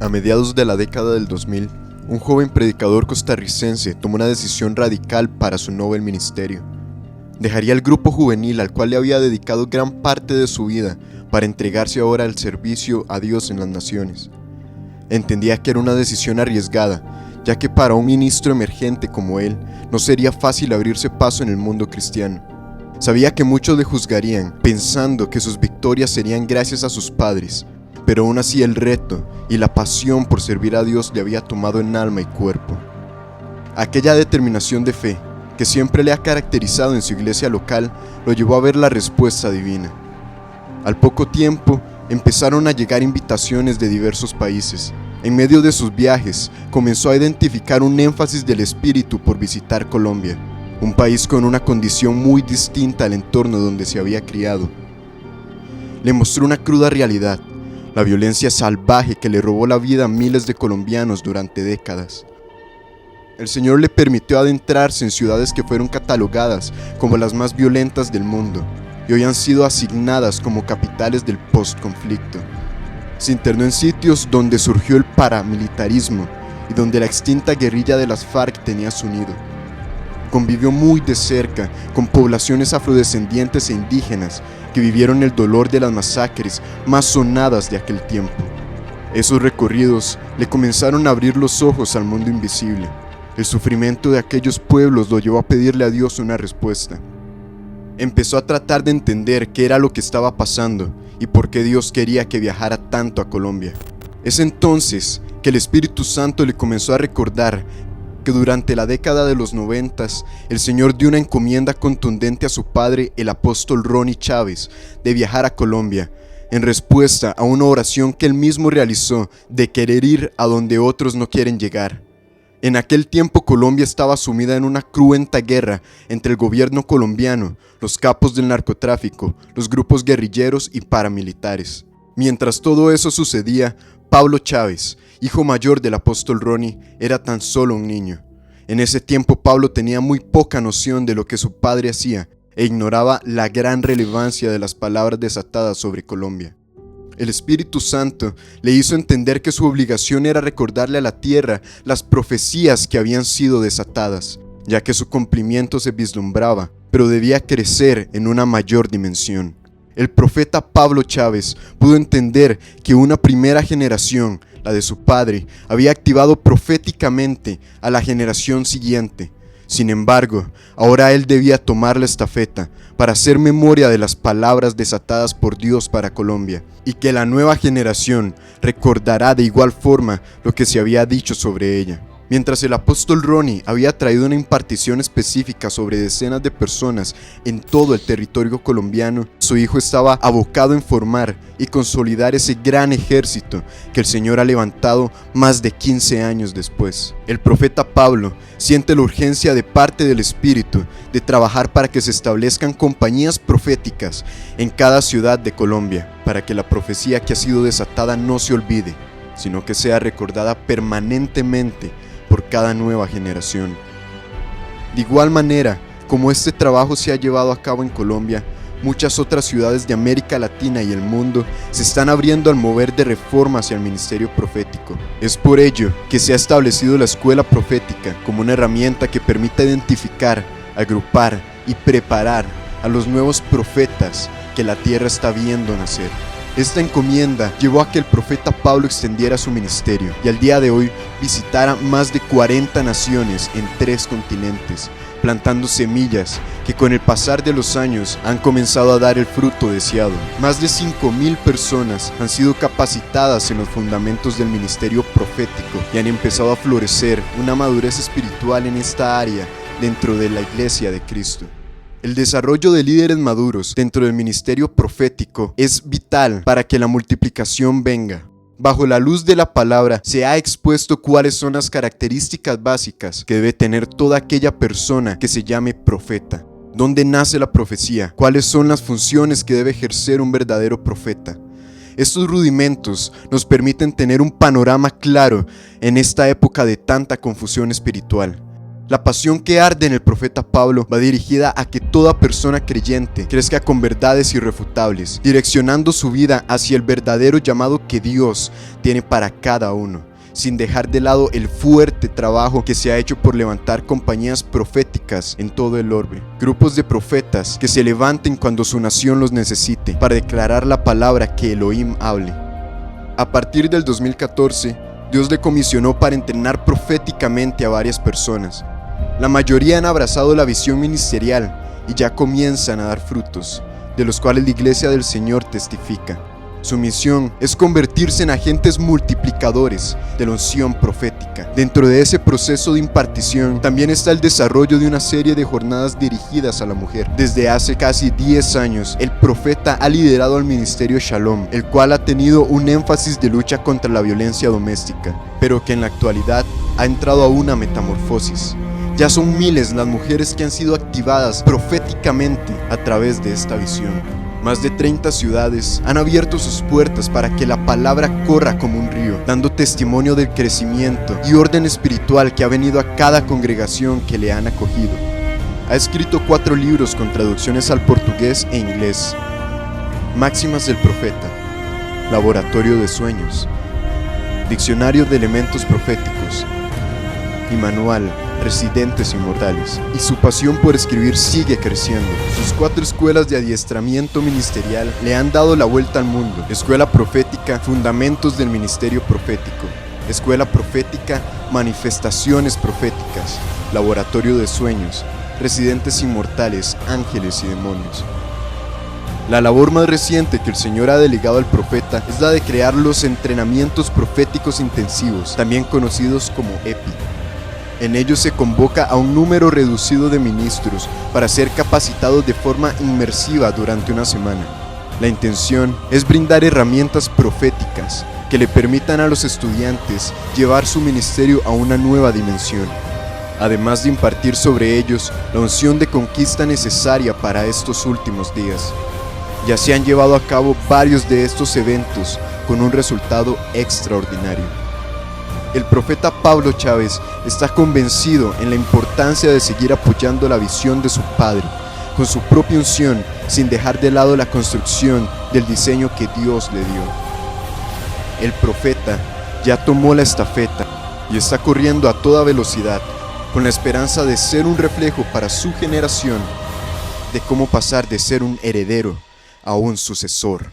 A mediados de la década del 2000, un joven predicador costarricense tomó una decisión radical para su nuevo ministerio. Dejaría el grupo juvenil al cual le había dedicado gran parte de su vida para entregarse ahora al servicio a Dios en las naciones. Entendía que era una decisión arriesgada, ya que para un ministro emergente como él no sería fácil abrirse paso en el mundo cristiano. Sabía que muchos le juzgarían, pensando que sus victorias serían gracias a sus padres, pero aún así el reto y la pasión por servir a Dios le había tomado en alma y cuerpo. Aquella determinación de fe que siempre le ha caracterizado en su iglesia local lo llevó a ver la respuesta divina. Al poco tiempo empezaron a llegar invitaciones de diversos países. En medio de sus viajes comenzó a identificar un énfasis del espíritu por visitar Colombia, un país con una condición muy distinta al entorno donde se había criado. Le mostró una cruda realidad: la violencia salvaje que le robó la vida a miles de colombianos durante décadas. El Señor le permitió adentrarse en ciudades que fueron catalogadas como las más violentas del mundo y hoy han sido asignadas como capitales del postconflicto. Se internó en sitios donde surgió el paramilitarismo y donde la extinta guerrilla de las FARC tenía su nido. Convivió muy de cerca con poblaciones afrodescendientes e indígenas que vivieron el dolor de las masacres más sonadas de aquel tiempo. Esos recorridos le comenzaron a abrir los ojos al mundo invisible. El sufrimiento de aquellos pueblos lo llevó a pedirle a Dios una respuesta. Empezó a tratar de entender qué era lo que estaba pasando y por qué Dios quería que viajara tanto a Colombia. Es entonces que el Espíritu Santo le comenzó a recordar que durante la década de los 90 el Señor dio una encomienda contundente a su padre, el apóstol Ronnie Chávez, de viajar a Colombia, en respuesta a una oración que él mismo realizó de querer ir a donde otros no quieren llegar. En aquel tiempo Colombia estaba sumida en una cruenta guerra entre el gobierno colombiano, los capos del narcotráfico, los grupos guerrilleros y paramilitares. Mientras todo eso sucedía, Pablo Chávez, hijo mayor del apóstol Ronnie, era tan solo un niño. En ese tiempo Pablo tenía muy poca noción de lo que su padre hacía e ignoraba la gran relevancia de las palabras desatadas sobre Colombia. El Espíritu Santo le hizo entender que su obligación era recordarle a la tierra las profecías que habían sido desatadas, ya que su cumplimiento se vislumbraba, pero debía crecer en una mayor dimensión. El profeta Pablo Chávez pudo entender que una primera generación, la de su padre, había activado proféticamente a la generación siguiente. Sin embargo, ahora él debía tomar la estafeta para hacer memoria de las palabras desatadas por Dios para Colombia, y que la nueva generación recordará de igual forma lo que se había dicho sobre ella. Mientras el apóstol Ronnie había traído una impartición específica sobre decenas de personas en todo el territorio colombiano, su hijo estaba abocado en formar y consolidar ese gran ejército que el Señor ha levantado más de 15 años después. El profeta Pablo siente la urgencia de parte del Espíritu de trabajar para que se establezcan compañías proféticas en cada ciudad de Colombia, para que la profecía que ha sido desatada no se olvide, sino que sea recordada permanentemente por cada nueva generación. De igual manera, como este trabajo se ha llevado a cabo en Colombia, muchas otras ciudades de América Latina y el mundo se están abriendo al mover de reforma hacia el ministerio profético. Es por ello que se ha establecido la escuela profética como una herramienta que permita identificar, agrupar y preparar a los nuevos profetas que la tierra está viendo nacer. Esta encomienda llevó a que el profeta Pablo extendiera su ministerio y al día de hoy visitara más de 40 naciones en 3 continentes, plantando semillas que con el pasar de los años han comenzado a dar el fruto deseado. Más de 5,000 personas han sido capacitadas en los fundamentos del ministerio profético y han empezado a florecer una madurez espiritual en esta área dentro de la Iglesia de Cristo. El desarrollo de líderes maduros dentro del ministerio profético es vital para que la multiplicación venga. Bajo la luz de la palabra se ha expuesto cuáles son las características básicas que debe tener toda aquella persona que se llame profeta. ¿Dónde nace la profecía? ¿Cuáles son las funciones que debe ejercer un verdadero profeta? Estos rudimentos nos permiten tener un panorama claro en esta época de tanta confusión espiritual. La pasión que arde en el profeta Pablo va dirigida a que toda persona creyente crezca con verdades irrefutables, direccionando su vida hacia el verdadero llamado que Dios tiene para cada uno, sin dejar de lado el fuerte trabajo que se ha hecho por levantar compañías proféticas en todo el orbe. Grupos de profetas que se levanten cuando su nación los necesite para declarar la palabra que Elohim hable. A partir del 2014, Dios le comisionó para entrenar proféticamente a varias personas. La mayoría han abrazado la visión ministerial y ya comienzan a dar frutos, de los cuales la Iglesia del Señor testifica. Su misión es convertirse en agentes multiplicadores de la unción profética. Dentro de ese proceso de impartición también está el desarrollo de una serie de jornadas dirigidas a la mujer. Desde hace casi 10 años, el profeta ha liderado el ministerio Shalom, el cual ha tenido un énfasis de lucha contra la violencia doméstica, pero que en la actualidad ha entrado a una metamorfosis. Ya son miles las mujeres que han sido activadas proféticamente a través de esta visión. Más de 30 ciudades han abierto sus puertas para que la palabra corra como un río, dando testimonio del crecimiento y orden espiritual que ha venido a cada congregación que le han acogido. Ha escrito 4 libros con traducciones al portugués e inglés: Máximas del Profeta, Laboratorio de Sueños, Diccionario de Elementos Proféticos y Manual Residentes Inmortales, y su pasión por escribir sigue creciendo. Sus 4 escuelas de adiestramiento ministerial le han dado la vuelta al mundo: Escuela Profética, Fundamentos del Ministerio Profético; Escuela Profética, Manifestaciones Proféticas; Laboratorio de Sueños; Residentes Inmortales, Ángeles y Demonios. La labor más reciente que el Señor ha delegado al profeta es la de crear los entrenamientos proféticos intensivos, también conocidos como EPI. En ellos se convoca a un número reducido de ministros para ser capacitados de forma inmersiva durante una semana. La intención es brindar herramientas proféticas que le permitan a los estudiantes llevar su ministerio a una nueva dimensión, además de impartir sobre ellos la unción de conquista necesaria para estos últimos días. Ya se han llevado a cabo varios de estos eventos con un resultado extraordinario. El profeta Pablo Chávez está convencido en la importancia de seguir apoyando la visión de su padre, con su propia unción, sin dejar de lado la construcción del diseño que Dios le dio. El profeta ya tomó la estafeta y está corriendo a toda velocidad, con la esperanza de ser un reflejo para su generación de cómo pasar de ser un heredero a un sucesor.